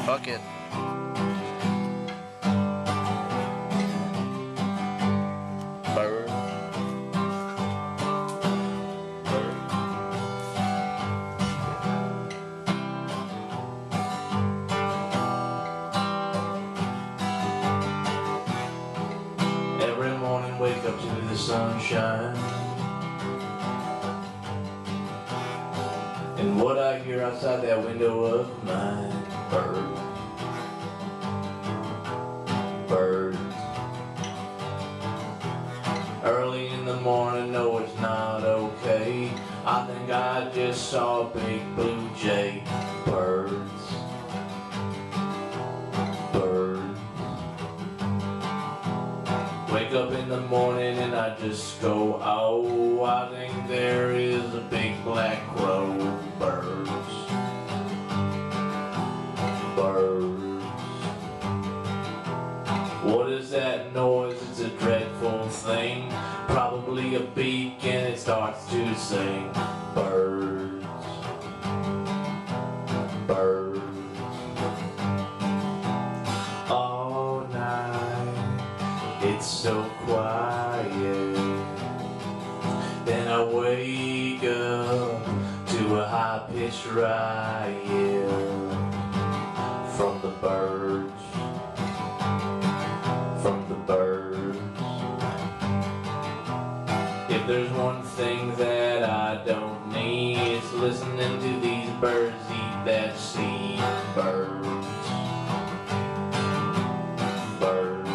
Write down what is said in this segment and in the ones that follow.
Fuck it. Bird. Every morning wake up to the sunshine, and what I hear outside that window of mine. Birds, birds. Early in the morning, no it's not okay. I think I just saw a big blue jay. Birds, birds. Wake up in the morning and I just go, oh, I think there is a big black crow. Birds, birds. What is that noise? It's a dreadful thing. Probably a beak and it starts to sing. Birds, birds. All night it's so quiet. Then I wake up to a high-pitched riot from the birds, from the birds. If there's one thing that I don't need, it's listening to these birds eat that seed. Birds, birds.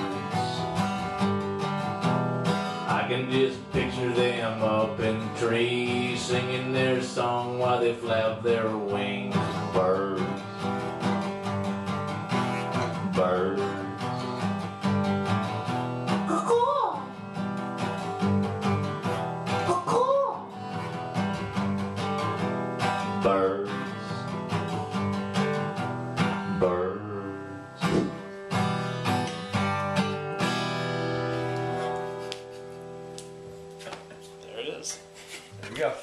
I can just picture them up in trees, singing their song while they flap their wings. Birds, birds. Birds, birds. There it is. There we go.